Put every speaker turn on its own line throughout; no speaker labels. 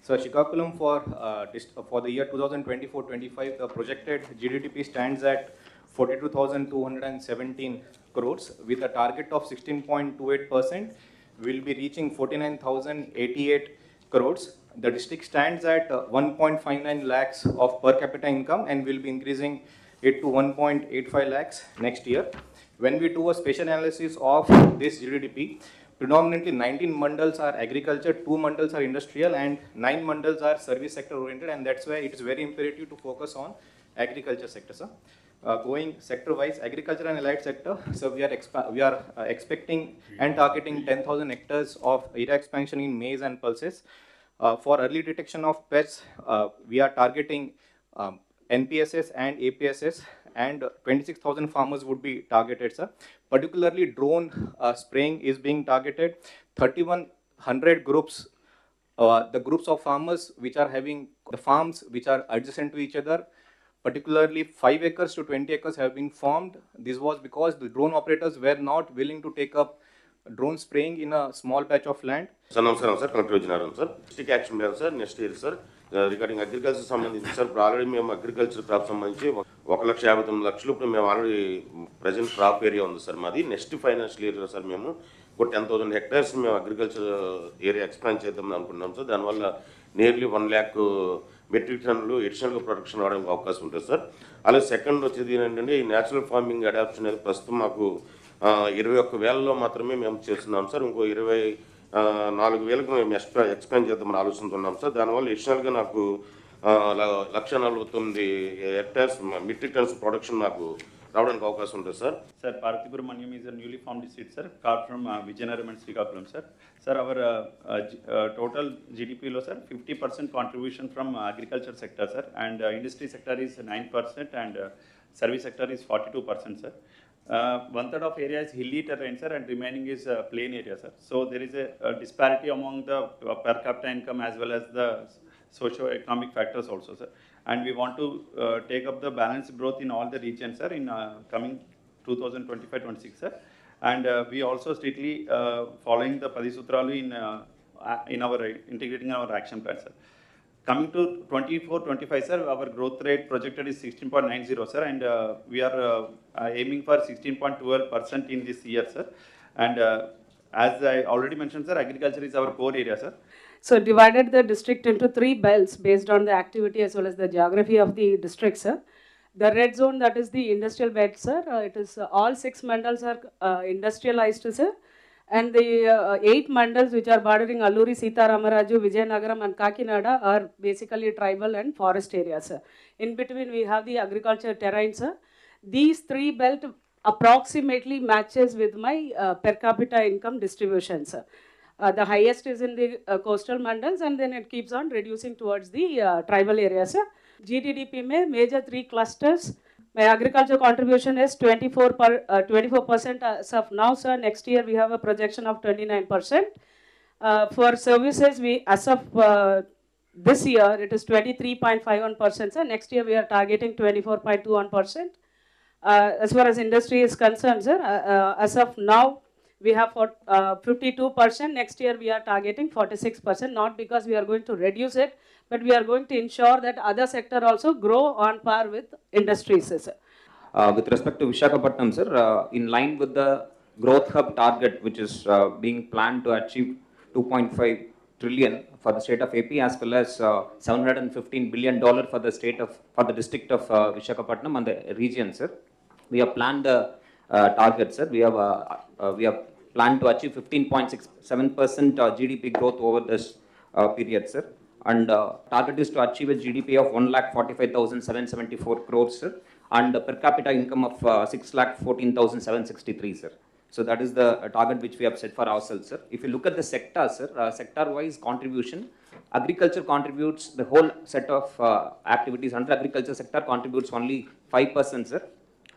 So Shikakulam for the year 2024-25, the projected GDP stands at 42,217 crores with a target of 16.28%. We'll be reaching 49,088 crores. The district stands at 1.59 lakhs of per capita income and will be increasing it to 1.85 lakhs next year. When we do a special analysis of this GDP, predominantly 19 mandals are agriculture, 2 mandals are industrial, and 9 mandals are service sector oriented, and that's why it is very imperative to focus on agriculture sector, sir. Going sector-wise, agriculture and allied sector, so we are expecting and targeting 10,000 hectares of area expansion in maize and pulses. For early detection of pests, we are targeting NPSS and APSS, and 26,000 farmers would be targeted, sir. Particularly drone spraying is being targeted. 3,100 groups, the groups of farmers which are having the farms which are adjacent to each other, particularly 5 acres to 20 acres have been formed. This was because the drone operators were not willing to take up drone spraying in a small patch of land.
Sir నమస్కారం sir, collector Vizianagaram sir. District action plan sir next year sir regarding agriculture సంబంధించి sir ఇప్పుడు already మేము agriculture crop సంబంధించి 1,59,00,000 ఇప్పుడు మేము already present crop area ఉంది sir మాది. Next financial year sir మేము ఒక 10,000 హెక్టార్స్ మేము అగ్రికల్చర్ ఏరియా ఎక్స్పాండ్ చేద్దాం అనుకుంటున్నాం సార్. దానివల్ల నియర్లీ 1 lakh మెట్రిక్ టన్నులు ఎడిషనల్గా ప్రొడక్షన్ రావడానికి అవకాశం ఉంటుంది సార్. అలాగే సెకండ్ వచ్చేది ఏంటంటే ఈ న్యాచురల్ ఫార్మింగ్ అడాప్షన్ అనేది ప్రస్తుతం మాకు 21,000లో మాత్రమే మేము చేస్తున్నాం సార్. ఇంకో 24,000కు మేము ఎక్స్పాండ్ చేద్దామని ఆలోచనతో ఉన్నాం సార్. దానివల్ల ఎడిషనల్గా నాకు 1,49,000 హెక్టార్స్ మెట్రిక్ టన్స్ ప్రొడక్షన్ నాకు రావడానికి అవకాశం ఉంటుంది sir.
Sir, Parthipurmanyam is a newly formed district, sir, carved from Vijayanagar and Srikakulam, sir. Sir, our total GDP lo, sir, 50% contribution from agriculture sector, sir, and industry sector is 9%, and service sector is 42%, sir. 1/3 of area is hilly terrain, sir, and remaining is plain area, sir. So there is a disparity among the per capita income as well as the socio-economic factors also, sir. And we want to take up the balanced growth in all the regions, sir, in coming 2025-26, sir. And we also strictly following the Padisutralu in our integrating our action plan, sir. Coming to 24-25, sir, our growth rate projected is 16.90, sir, and we are aiming for 16.12% in this year, sir. And as I already mentioned, sir, agriculture is our core area, sir.
So divided the district into 3 belts based on the activity as well as the geography of the district, sir. The red zone, that is the industrial belt, sir. It is all 6 mandals are industrialized, sir. And the 8 mandals which are bordering Alluri, Sitaramaraju, Vijayanagaram and Kakinada are basically tribal and forest areas, sir. In between we have the agriculture terrain, sir. These 3 belt approximately matches with my per capita income distribution, sir. The highest is in the coastal mandals, and then it keeps on reducing towards the tribal areas. GDP में major 3 clusters. My agriculture contribution is 24% as of now, sir. Next year we have a projection of 29%. For services, we as of this year it is 23.51%, sir. Next year we are targeting 24.21%. As far as industry is concerned, sir, as of now we have 52%. Next year we are targeting 46%, not because we are going to reduce it, but we are going to ensure that other sector also grow on par with industries, sir.
With respect to Visakhapatnam, sir, in line with the growth hub target, which is being planned to achieve 2.5 trillion for the state of AP, as well as $715 billion for the district of Visakhapatnam and the region, sir. We have planned the target, sir. We have planned to achieve 15.67% GDP growth over this period, sir. And target is to achieve a GDP of 1,45,774 crores, sir, and per capita income of 6,14,763, sir. So that is the target which we have set for ourselves, sir. If you look at the sector, sir, sector-wise contribution, agriculture contributes the whole set of activities under agriculture sector contributes only 5%, sir.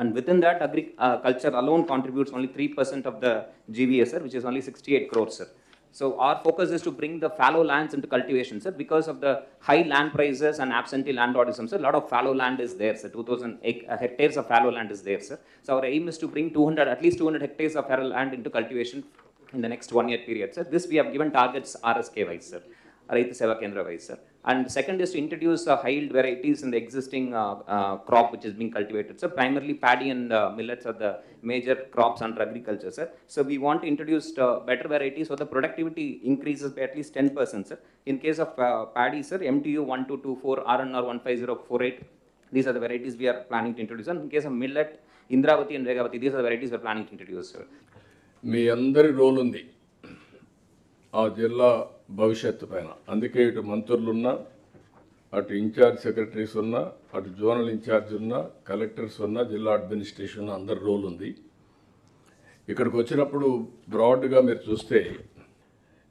And within that, agriculture alone contributes only 3% of the GVA, sir, which is only 68 crores, sir. So our focus is to bring the fallow lands into cultivation, sir, because of the high land prices and absentee landlordism, sir. A lot of fallow land is there, sir. 2,000 hectares of fallow land is there, sir. So our aim is to bring at least 200 hectares of fallow land into cultivation in the next 1 year period, sir. This we have given targets RSK wise, sir. Raitu Seva Kendra wise, sir. And second is to introduce high yield varieties in the existing crop which is being cultivated, sir. Primarily paddy and millets are the major crops under agriculture, sir. So we want to introduce better varieties so the productivity increases by at least 10%, sir. In case of paddy, sir, MTU 1224, RNR 15048, these are the varieties we are planning to introduce. And in case of millet, Indravati and Vegavati, these are the varieties we are planning to introduce, sir.
మీ అందరి role ఉంది ఆ జిల్లా భవిష్యత్తు పైన. అందుకే ఇటు మంత్రులున్నా, అటు incharge secretaries ఉన్నా, అటు జోనల్ ఇన్ఛార్జ్ ఉన్నా, కలెక్టర్స్ ఉన్నా, జిల్లా అడ్మినిస్ట్రేషన్ ఉన్నా, అందరి రోల్ ఉంది. ఇక్కడికి వచ్చినప్పుడు బ్రాడ్గా మీరు చూస్తే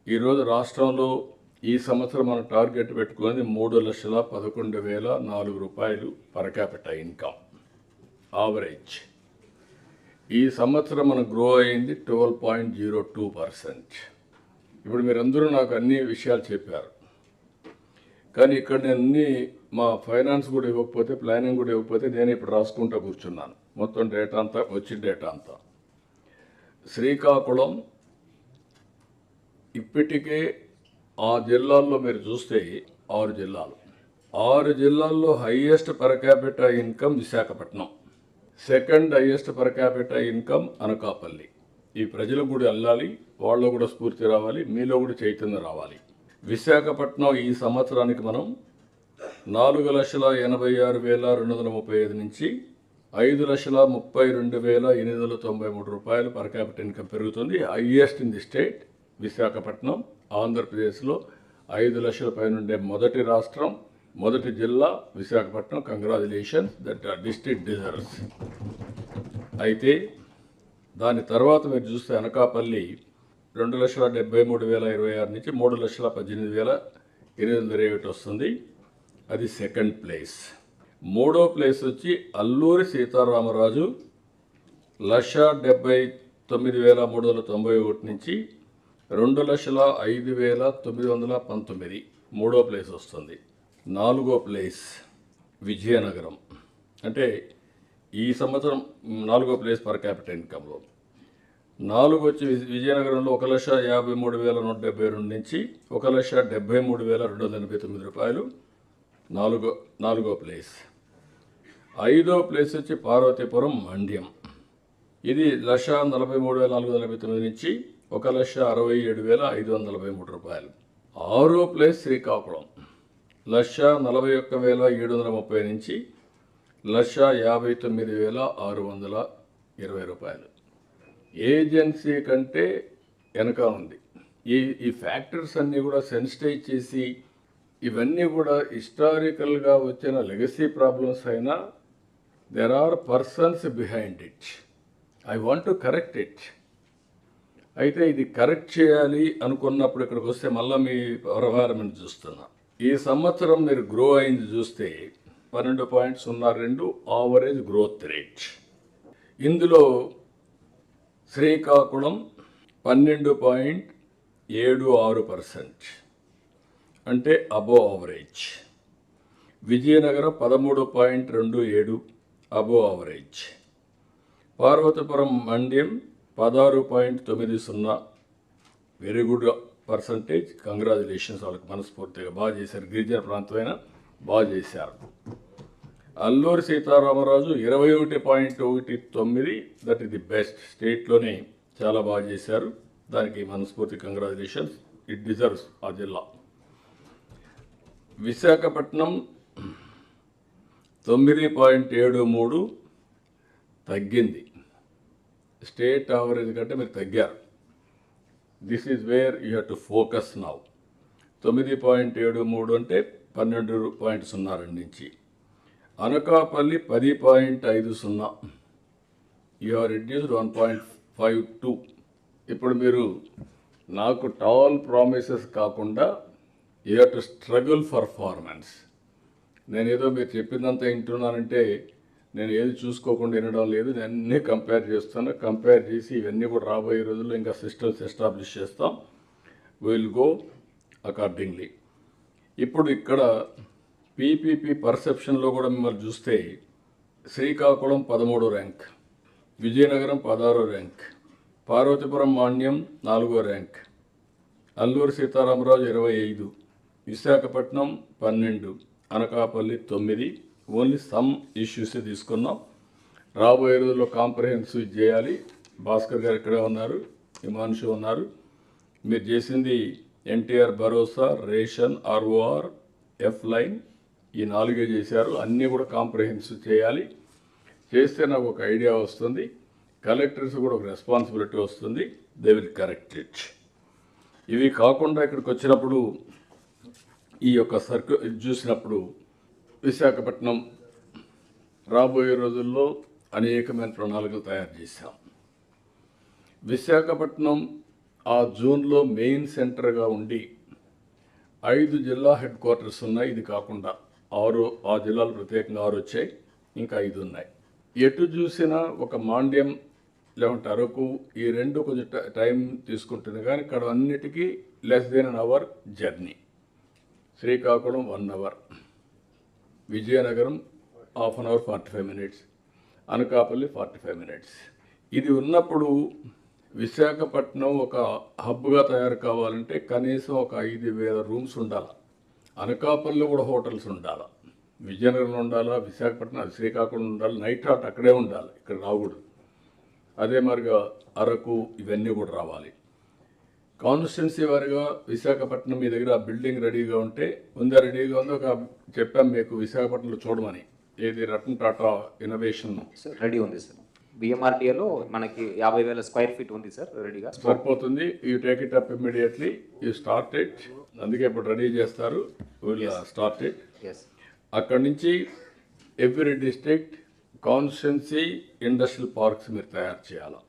ఈరోజు రాష్ట్రంలో ఈ సంవత్సరం మనం టార్గెట్ పెట్టుకుని 3,11,004 రూపాయలు పర్ క్యాపిటా ఇన్కమ్ ఆవరేజ్. ఈ సంవత్సరం మనం గ్రో అయింది 12.02%. ఇప్పుడు మీరందరూ నాకు అన్ని విషయాలు చెప్పారు, కానీ ఇక్కడ నేను అన్ని మా ఫైనాన్స్ కూడా ఇవ్వకపోతే, ప్లానింగ్ కూడా ఇవ్వకపోతే నేను ఇప్పుడు రాసుకుంటూ కూర్చున్నాను మొత్తం డేటా అంతా, వచ్చిన డేటా అంతా. శ్రీకాకుళం ఇప్పటికే ఆ జిల్లాల్లో మీరు చూస్తే 6 జిల్లాలు, 6 జిల్లాల్లో highest per capita income Visakhapatnam, second highest per capita income Anakapalli. ఈ ప్రజలకు కూడా వెళ్ళాలి, వాళ్ళు కూడా స్ఫూర్తి రావాలి, మీలో కూడా చైతన్యం రావాలి. విశాఖపట్నం ఈ సంవత్సరానికి మనం 4,86,235 నుంచి 5,32,893 రూపాయలు పర్ క్యాపిటల్ ఇన్కమ్ పెరుగుతుంది. Highest in the state Visakhapatnam. ఆంధ్రప్రదేశ్లో 5 లక్షల పైన ఉండే మొదటి రాష్ట్రం, మొదటి జిల్లా Visakhapatnam. Congratulations, that district deserves. అయితే దాని తర్వాత మీరు చూస్తే అనకాపల్లి 2,73,026 నుంచి 3,18,827 వస్తుంది, అది సెకండ్ ప్లేస్. మూడో ప్లేస్ వచ్చి అల్లూరి సీతారామరాజు 1,79,391 నుంచి 2,05,919 మూడో ప్లేస్ వస్తుంది. నాలుగో ప్లేస్ విజయనగరం, అంటే ఈ సంవత్సరం 4వ ప్లేస్ పర్ క్యాపిటల్ ఇన్కంలో. 4 వచ్చి విజయనగరంలో 1,53,172 నుంచి 1,73,289 రూపాయలు, 4వ ప్లేస్. 5వ ప్లేస్ వచ్చి పార్వతీపురం మండ్యం, ఇది 1,43,449 నుంచి 1,67,543 రూపాయలు. 6వ ప్లేస్ శ్రీకాకుళం 1,41,730 నుంచి 1,59,620 రూపాయలు. ఏజెన్సీ కంటే వెనక ఉంది. ఈ ఫ్యాక్టర్స్ అన్నీ కూడా సెన్సిటైజ్ చేసి, ఇవన్నీ కూడా హిస్టారికల్గా వచ్చిన లెగసీ ప్రాబ్లమ్స్ అయినా there are persons behind it. I want to correct it. అయితే ఇది కరెక్ట్ చేయాలి అనుకున్నప్పుడు ఇక్కడికి వస్తే మళ్ళీ మీ పర్ఫార్మెన్స్ చూస్తున్నా. ఈ సంవత్సరం మీరు గ్రో అయింది చూస్తే 12.02 ఆవరేజ్ గ్రోత్ రేట్. ఇందులో శ్రీకాకుళం 12.76%, అంటే above average. Vizianagaram 13.27 above average. Parvathipuram మండ్యం 16.90, వెరీ గుడ్ పర్సంటేజ్. కంగ్రాచులేషన్స్, వాళ్ళకి మనస్ఫూర్తిగా బాగా చేశారు. గిరిజన ప్రాంతమైన బాగా చేశారు. Alluri Sitharamaraju 21.19, that is the best. స్టేట్లోనే చాలా బాగా చేశారు, దానికి మనస్ఫూర్తి కంగ్రాచులేషన్స్. ఇట్ డిజర్వ్స్ ఆ జిల్లా. విశాఖపట్నం 9.73 తగ్గింది. స్టేట్ యావరేజ్ కంటే మీరు తగ్గారు. This is where you have to focus now. 9.73 అంటే 12.02 నుంచి. Anakapalli 10.50, you are reduced 1.52. ఇప్పుడు మీరు నాకు టాల్ ప్రామిసెస్ కాకుండా you have to struggle performance. నేనేదో మీరు చెప్పిందంతా వింటున్నానంటే నేను ఏది చూసుకోకుండా వినడం లేదు. నేను అన్నీ కంపేర్ చేస్తాను. కంపేర్ చేసి ఇవన్నీ కూడా రాబోయే రోజుల్లో ఇంకా సిస్టమ్స్ ఎస్టాబ్లిష్ చేస్తాం. Will go accordingly. ఇప్పుడు ఇక్కడ పీపీపీ పర్సెప్షన్లో కూడా మిమ్మల్ని చూస్తే శ్రీకాకుళం 13వ ర్యాంక్, విజయనగరం 16వ ర్యాంక్, పార్వతీపురం మాన్యం 4వ rank, Alluri Sitaramaraju 25, Visakhapatnam 12, Anakapalli 9, only some issues తీసుకున్నాం. రాబోయే రోజుల్లో కాంప్రహెన్సివ్ చేయాలి. భాస్కర్ గారు ఇక్కడే ఉన్నారు, హిమాంశు ఉన్నారు. మీరు చేసింది ఎన్టీఆర్ భరోసా, రేషన్, ఆర్ఓఆర్, ఎఫ్ లైన్, ఈ 4 చేశారు. అన్నీ కూడా కాంప్రహెన్సివ్ చేయాలి. చేస్తే నాకు ఒక ఐడియా వస్తుంది, కలెక్టర్స్ కూడా ఒక రెస్పాన్సిబిలిటీ వస్తుంది. They will correct it. ఇవి కాకుండా ఇక్కడికి వచ్చినప్పుడు ఈ యొక్క ఇది చూసినప్పుడు విశాఖపట్నం రాబోయే రోజుల్లో అనేకమైన ప్రణాళికలు తయారు చేశాం. విశాఖపట్నం ఆ జోన్లో మెయిన్ సెంటర్గా ఉండి 5 జిల్లా హెడ్ క్వార్టర్స్ ఉన్నాయి. ఇది కాకుండా 6, ఆ జిల్లాలు ప్రత్యేకంగా 6 వచ్చాయి, ఇంకా 5 ఉన్నాయి. ఎటు చూసినా ఒక మాండ్యం లేకుంటే అరకు, ఈ 2 కొంచెం టైం తీసుకుంటుంది, కానీ ఇక్కడ అన్నిటికీ less than an hour journey. Srikakulam 1 hour, Vizianagaram 1/2 hour 45 minutes, Anakapalli 45 minutes. ఇది ఉన్నప్పుడు విశాఖపట్నం ఒక హబ్గా తయారు కావాలంటే కనీసం ఒక 5,000 రూమ్స్ ఉండాలి. అనకాపల్లిలో కూడా హోటల్స్ ఉండాలి, విజయనగరంలో ఉండాలా, విశాఖపట్నం, శ్రీకాకుళం ఉండాలి, నైట్ హాట్ అక్కడే ఉండాలి, ఇక్కడ రాకూడదు. అదే మరిగా అరకు, ఇవన్నీ కూడా రావాలి. కాన్స్టిట్యున్సీ వారిగా విశాఖపట్నం మీ దగ్గర బిల్డింగ్ రెడీగా ఉంటే రెడీగా ఉంది. ఒక చెప్పాం మీకు విశాఖపట్నంలో చూడమని, ఏది Ratan Tata innovation
sir ready ఉంది సార్. బిఎంఆర్టీఏలో మనకి 50,000 స్క్వేర్ ఫీట్ ఉంది సార్ రెడీగా.
సరిపోతుంది. You take it up immediately, you start it. అందుకే ఇప్పుడు రెడీ చేస్తారు, విల్ స్టార్ట్ ఇట్. అక్కడి నుంచి every district constituency industrial parks మీరు తయారు చేయాలి.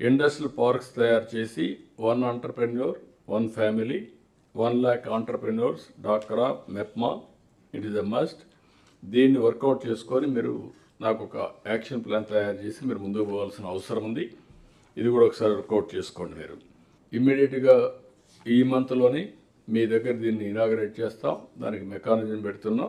ఇండస్ట్రియల్ పార్క్స్ తయారు చేసి 1 ఎంటర్ప్రెన్యూర్ 1 ఫ్యామిలీ, 1 lakh ఎంటర్ప్రెన్యూర్స్, డాక్రా, MEPMA, it is a must. దీన్ని వర్కౌట్ చేసుకొని మీరు నాకు ఒక యాక్షన్ ప్లాన్ తయారు చేసి మీరు ముందుకు పోవాల్సిన అవసరం ఉంది. ఇది కూడా ఒకసారి వర్కౌట్ చేసుకోండి. మీరు ఇమ్మీడియట్గా ఈ మంత్లోని మీ దగ్గర దీన్ని ఇనాగరేట్ చేస్తాం, దానికి మెకానిజం పెడుతున్నాం.